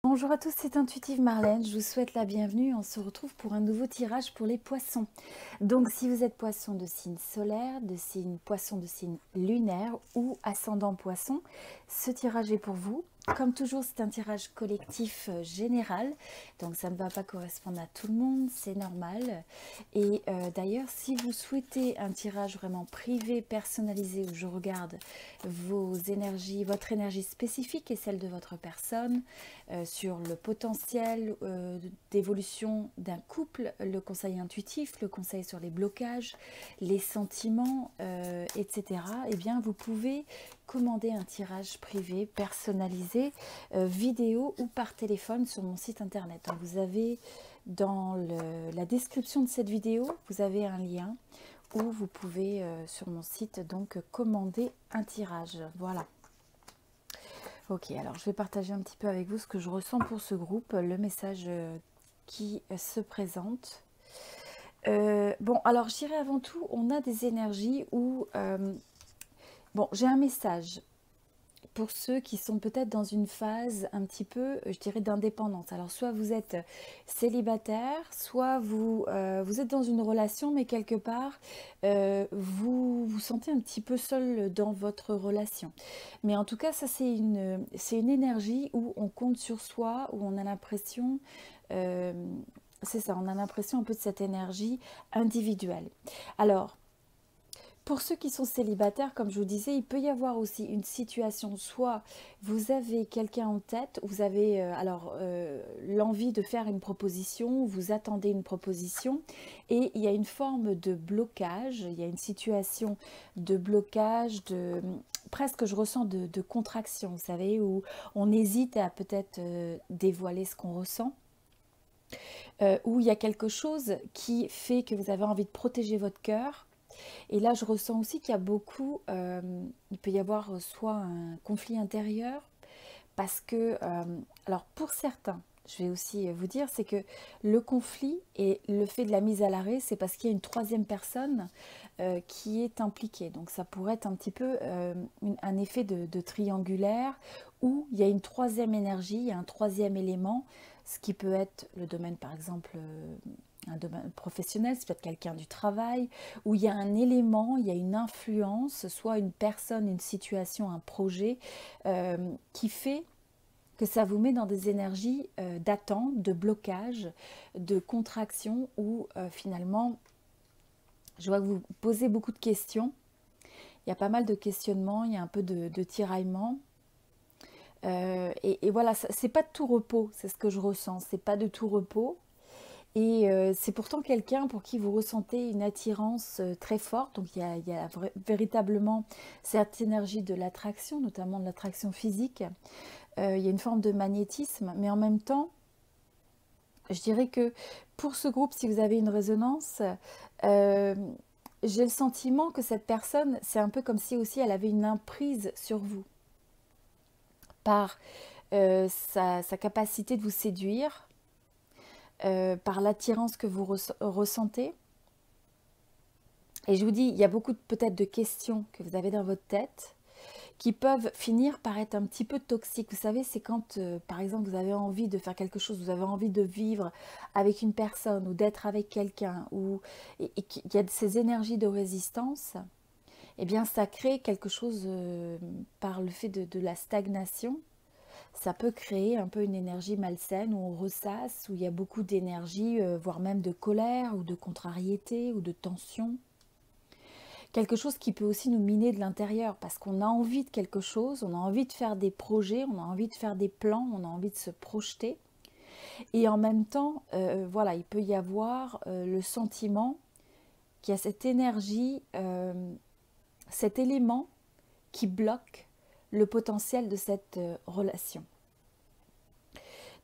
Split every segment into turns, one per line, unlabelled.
Bonjour à tous, c'est Intuitive Marlène, je vous souhaite la bienvenue. On se retrouve pour un nouveau tirage pour les poissons. Donc si vous êtes poisson de signe solaire, poisson de signe lunaire ou ascendant poisson, ce tirage est pour vous. Comme toujours, c'est un tirage collectif général, donc ça ne va pas correspondre à tout le monde, c'est normal. Et d'ailleurs, si vous souhaitez un tirage vraiment privé, personnalisé, où je regarde vos énergies, votre énergie spécifique et celle de votre personne, sur le potentiel d'évolution d'un couple, le conseil intuitif, le conseil sur les blocages, les sentiments, etc., eh bien, vous pouvez commander un tirage privé personnalisé, vidéo ou par téléphone sur mon site internet. Donc, vous avez dans la description de cette vidéo, vous avez un lien où vous pouvez sur mon site donc commander un tirage. Voilà. Ok, alors je vais partager un petit peu avec vous ce que je ressens pour ce groupe, le message qui se présente. Bon, alors je dirais avant tout, on a des énergies où... bon, j'ai un message pour ceux qui sont peut-être dans une phase un petit peu, je dirais, d'indépendance. Alors, soit vous êtes célibataire, soit vous êtes dans une relation, mais quelque part, vous vous sentez un petit peu seul dans votre relation. Mais en tout cas, ça, c'est une énergie où on compte sur soi, où on a l'impression... c'est ça, on a l'impression un peu de cette énergie individuelle. Alors, pour ceux qui sont célibataires, comme je vous disais, il peut y avoir aussi une situation, soit vous avez quelqu'un en tête, vous avez l'envie de faire une proposition, vous attendez une proposition, et il y a une forme de blocage, il y a une situation de blocage, presque je ressens de contraction, vous savez, où on hésite à peut-être dévoiler ce qu'on ressent. Où il y a quelque chose qui fait que vous avez envie de protéger votre cœur. Et là, je ressens aussi qu'il y a beaucoup, il peut y avoir soit un conflit intérieur, parce que, alors pour certains, je vais aussi vous dire, c'est que le conflit et le fait de la mise à l'arrêt, c'est parce qu'il y a une troisième personne qui est impliquée. Donc ça pourrait être un petit peu un effet de triangulaire, où il y a une troisième énergie, il y a un troisième élément, ce qui peut être le domaine par exemple... un domaine professionnel, c'est peut-être quelqu'un du travail, où il y a un élément, il y a une influence, soit une personne, une situation, un projet, qui fait que ça vous met dans des énergies d'attente, de blocage, de contraction, où finalement, je vois que vous posez beaucoup de questions, il y a pas mal de questionnements, il y a un peu de tiraillement. Et voilà, c'est pas de tout repos, c'est ce que je ressens, c'est pas de tout repos. Et c'est pourtant quelqu'un pour qui vous ressentez une attirance très forte. Donc il y a véritablement cette énergie de l'attraction, notamment de l'attraction physique. Il y a une forme de magnétisme, mais en même temps, je dirais que pour ce groupe, si vous avez une résonance, j'ai le sentiment que cette personne, c'est un peu comme si aussi elle avait une emprise sur vous, par sa capacité de vous séduire, par l'attirance que vous ressentez. Et je vous dis, il y a beaucoup peut-être de questions que vous avez dans votre tête qui peuvent finir par être un petit peu toxiques. Vous savez, c'est quand, par exemple, vous avez envie de faire quelque chose, vous avez envie de vivre avec une personne ou d'être avec quelqu'un, et qu'il y a ces énergies de résistance, eh bien, ça crée quelque chose par le fait de la stagnation. Ça peut créer un peu une énergie malsaine où on ressasse, où il y a beaucoup d'énergie, voire même de colère ou de contrariété ou de tension. Quelque chose qui peut aussi nous miner de l'intérieur parce qu'on a envie de quelque chose, on a envie de faire des projets, on a envie de faire des plans, on a envie de se projeter. Et en même temps, voilà, il peut y avoir le sentiment qu'il y a cette énergie, cet élément qui bloque le potentiel de cette relation.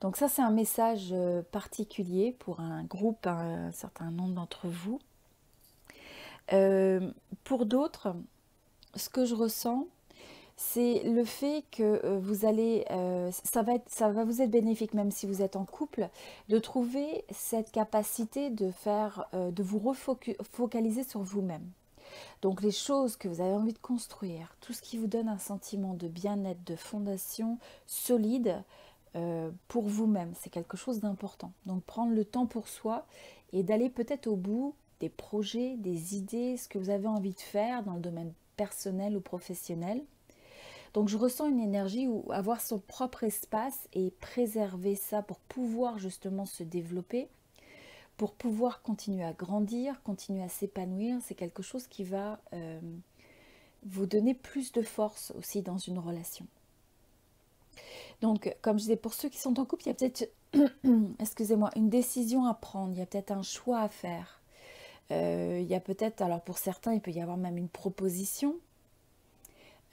Donc ça, c'est un message particulier pour un groupe, un certain nombre d'entre vous. Pour d'autres, ce que je ressens, c'est le fait que vous allez, ça va vous être bénéfique, même si vous êtes en couple, de trouver cette capacité de faire, de vous refocaliser sur vous-même. Donc les choses que vous avez envie de construire, tout ce qui vous donne un sentiment de bien-être, de fondation solide pour vous-même, c'est quelque chose d'important. Donc prendre le temps pour soi et d'aller peut-être au bout des projets, des idées, ce que vous avez envie de faire dans le domaine personnel ou professionnel. Donc je ressens une énergie où avoir son propre espace et préserver ça pour pouvoir justement se développer, pour pouvoir continuer à grandir, continuer à s'épanouir, c'est quelque chose qui va vous donner plus de force aussi dans une relation. Donc, comme je disais, pour ceux qui sont en couple, il y a peut-être, excusez-moi, une décision à prendre, il y a peut-être un choix à faire. Il y a peut-être, alors pour certains, il peut y avoir même une proposition,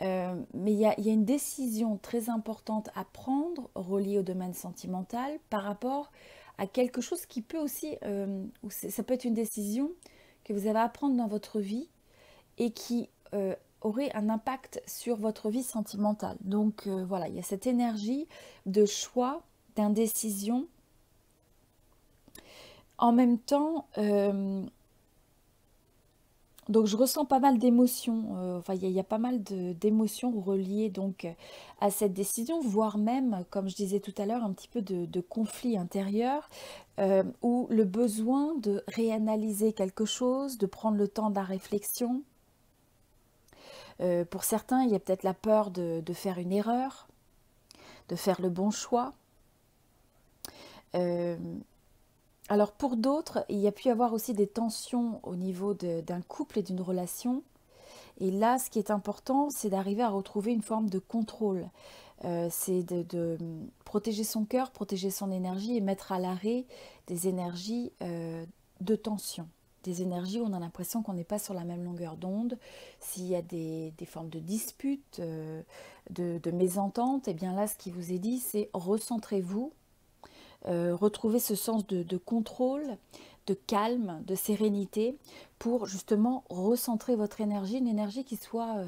mais il y a une décision très importante à prendre, reliée au domaine sentimental, par rapport à quelque chose qui peut aussi, ça peut être une décision que vous avez à prendre dans votre vie et qui aurait un impact sur votre vie sentimentale. Donc voilà, il y a cette énergie de choix, d'indécision. En même temps, donc je ressens pas mal d'émotions, enfin il y a pas mal d'émotions reliées donc à cette décision, voire même, comme je disais tout à l'heure, un petit peu de conflit intérieur, ou le besoin de réanalyser quelque chose, de prendre le temps de la réflexion. Pour certains, il y a peut-être la peur de faire une erreur, de faire le bon choix. Alors pour d'autres, il y a pu y avoir aussi des tensions au niveau d'un couple et d'une relation. Et là, ce qui est important, c'est d'arriver à retrouver une forme de contrôle. C'est de protéger son cœur, protéger son énergie et mettre à l'arrêt des énergies de tension. Des énergies où on a l'impression qu'on n'est pas sur la même longueur d'onde. S'il y a des formes de disputes, de mésententes, et bien là, ce qui vous est dit, c'est recentrez-vous, retrouvez ce sens de contrôle, de calme, de sérénité, pour justement recentrer votre énergie, une énergie qui soit,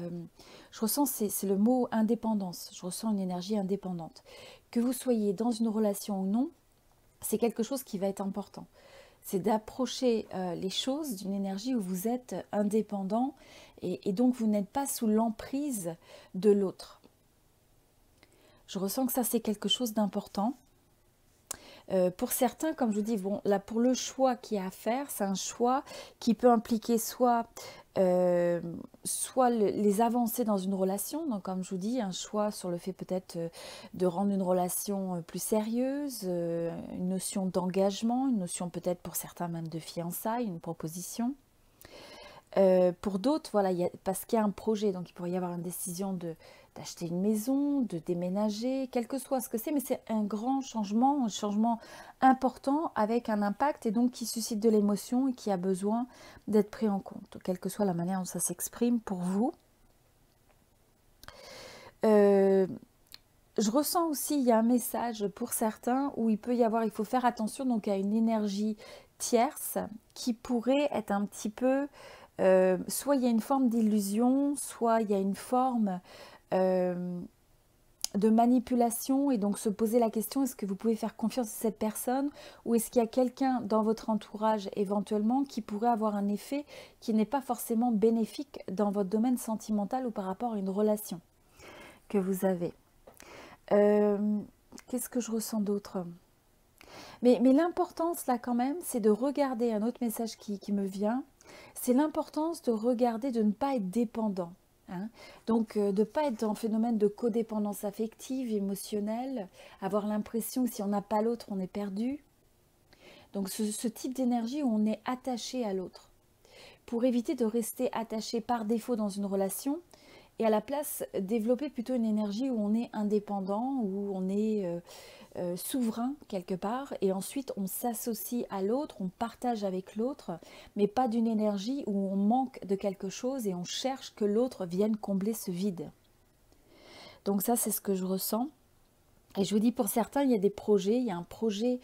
je ressens, c'est le mot indépendance, je ressens une énergie indépendante. Que vous soyez dans une relation ou non, c'est quelque chose qui va être important. C'est d'approcher les choses d'une énergie où vous êtes indépendant et donc vous n'êtes pas sous l'emprise de l'autre. Je ressens que ça c'est quelque chose d'important. Pour certains, comme je vous dis, bon, là pour le choix qu'il y a à faire, c'est un choix qui peut impliquer soit les avancées dans une relation, donc comme je vous dis, un choix sur le fait peut-être de rendre une relation plus sérieuse, une notion d'engagement, une notion peut-être pour certains même de fiançailles, une proposition. Pour d'autres, voilà, parce qu'il y a un projet, donc il pourrait y avoir une décision d'acheter une maison, de déménager, quel que soit ce que c'est, mais c'est un grand changement, un changement important avec un impact et donc qui suscite de l'émotion et qui a besoin d'être pris en compte, quelle que soit la manière dont ça s'exprime pour vous. Je ressens aussi, il y a un message pour certains où il faut faire attention donc à une énergie tierce qui pourrait être un petit peu, soit il y a une forme d'illusion, soit il y a une forme de manipulation et donc se poser la question, est-ce que vous pouvez faire confiance à cette personne ou est-ce qu'il y a quelqu'un dans votre entourage éventuellement qui pourrait avoir un effet qui n'est pas forcément bénéfique dans votre domaine sentimental ou par rapport à une relation que vous avez. Qu'est-ce que je ressens d'autre ? Mais l'importance là quand même, c'est de regarder un autre message qui me vient, c'est l'importance de regarder, de ne pas être dépendant. Hein. Donc de ne pas être dans le phénomène de codépendance affective, émotionnelle, avoir l'impression que si on n'a pas l'autre, on est perdu. Donc ce type d'énergie où on est attaché à l'autre. Pour éviter de rester attaché par défaut dans une relation, et à la place, développer plutôt une énergie où on est indépendant, où on est souverain quelque part, et ensuite on s'associe à l'autre, on partage avec l'autre, mais pas d'une énergie où on manque de quelque chose et on cherche que l'autre vienne combler ce vide. Donc ça, c'est ce que je ressens. Et je vous dis, pour certains, il y a des projets, il y a un projet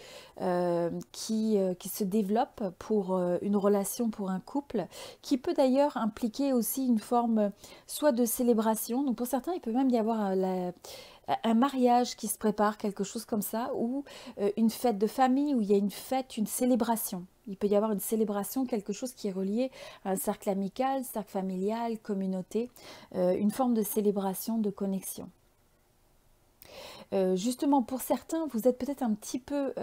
qui se développe pour une relation, pour un couple, qui peut d'ailleurs impliquer aussi une forme soit de célébration. Donc pour certains, il peut même y avoir un mariage qui se prépare, quelque chose comme ça, ou une fête de famille où il y a une fête, une célébration. Il peut y avoir une célébration, quelque chose qui est relié à un cercle amical, cercle familial, communauté, une forme de célébration, de connexion. Justement, pour certains, vous êtes peut-être un petit peu...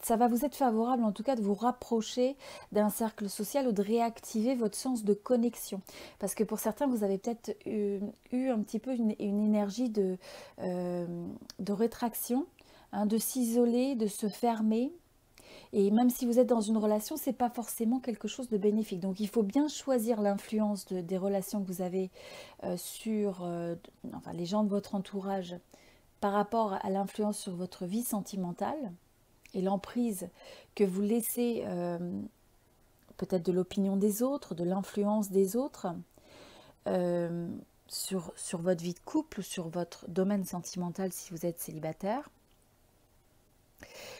ça va vous être favorable en tout cas de vous rapprocher d'un cercle social ou de réactiver votre sens de connexion. Parce que pour certains, vous avez peut-être eu un petit peu une énergie de rétraction, hein, de s'isoler, de se fermer. Et même si vous êtes dans une relation, c'est pas forcément quelque chose de bénéfique. Donc il faut bien choisir l'influence des relations que vous avez sur enfin, les gens de votre entourage par rapport à l'influence sur votre vie sentimentale et l'emprise que vous laissez peut-être de l'opinion des autres, de l'influence des autres euh, sur votre vie de couple ou sur votre domaine sentimental si vous êtes célibataire.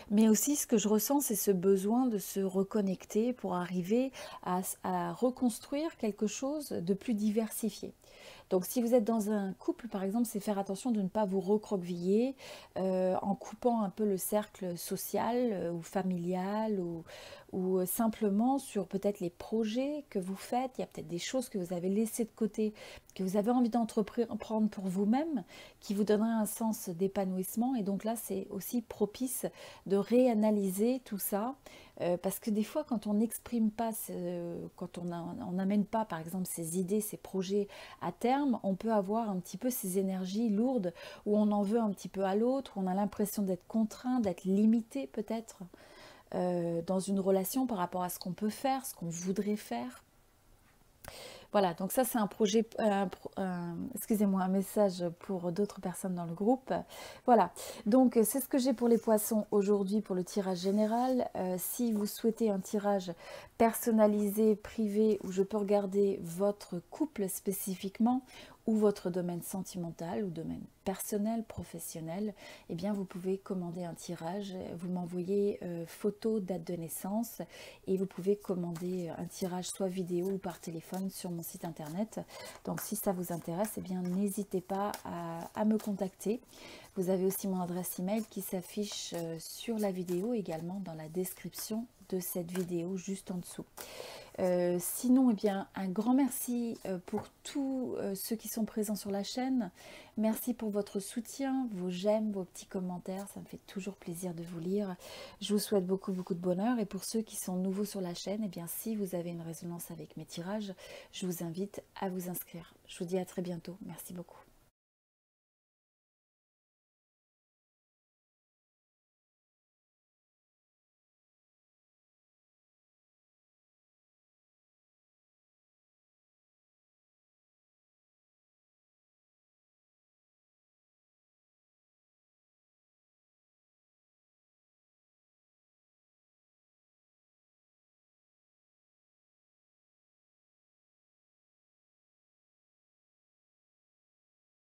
Mais aussi, ce que je ressens, c'est ce besoin de se reconnecter pour arriver à reconstruire quelque chose de plus diversifié. Donc si vous êtes dans un couple, par exemple, c'est faire attention de ne pas vous recroqueviller en coupant un peu le cercle social ou familial ou simplement sur peut-être les projets que vous faites. Il y a peut-être des choses que vous avez laissées de côté, que vous avez envie d'entreprendre pour vous-même, qui vous donneraient un sens d'épanouissement. Et donc là, c'est aussi propice de réanalyser tout ça. Parce que des fois, quand on n'exprime pas, quand on n'amène pas, par exemple, ses idées, ses projets à terme, on peut avoir un petit peu ces énergies lourdes où on en veut un petit peu à l'autre, où on a l'impression d'être contraint, d'être limité peut-être dans une relation par rapport à ce qu'on peut faire, ce qu'on voudrait faire. Voilà, donc ça c'est un projet, excusez-moi, un message pour d'autres personnes dans le groupe. Voilà, donc c'est ce que j'ai pour les poissons aujourd'hui pour le tirage général. Si vous souhaitez un tirage personnalisé, privé, où je peux regarder votre couple spécifiquement, ou votre domaine sentimental ou domaine personnel, professionnel, eh bien vous pouvez commander un tirage, vous m'envoyez photo, date de naissance et vous pouvez commander un tirage soit vidéo ou par téléphone sur mon site internet. Donc si ça vous intéresse, eh bien n'hésitez pas à me contacter. Vous avez aussi mon adresse email qui s'affiche sur la vidéo, également dans la description de cette vidéo juste en dessous. Sinon, eh bien, un grand merci pour tous ceux qui sont présents sur la chaîne. Merci pour votre soutien, vos j'aime, vos petits commentaires. Ça me fait toujours plaisir de vous lire. Je vous souhaite beaucoup, beaucoup de bonheur. Et pour ceux qui sont nouveaux sur la chaîne, eh bien, si vous avez une résonance avec mes tirages, je vous invite à vous inscrire. Je vous dis à très bientôt. Merci beaucoup.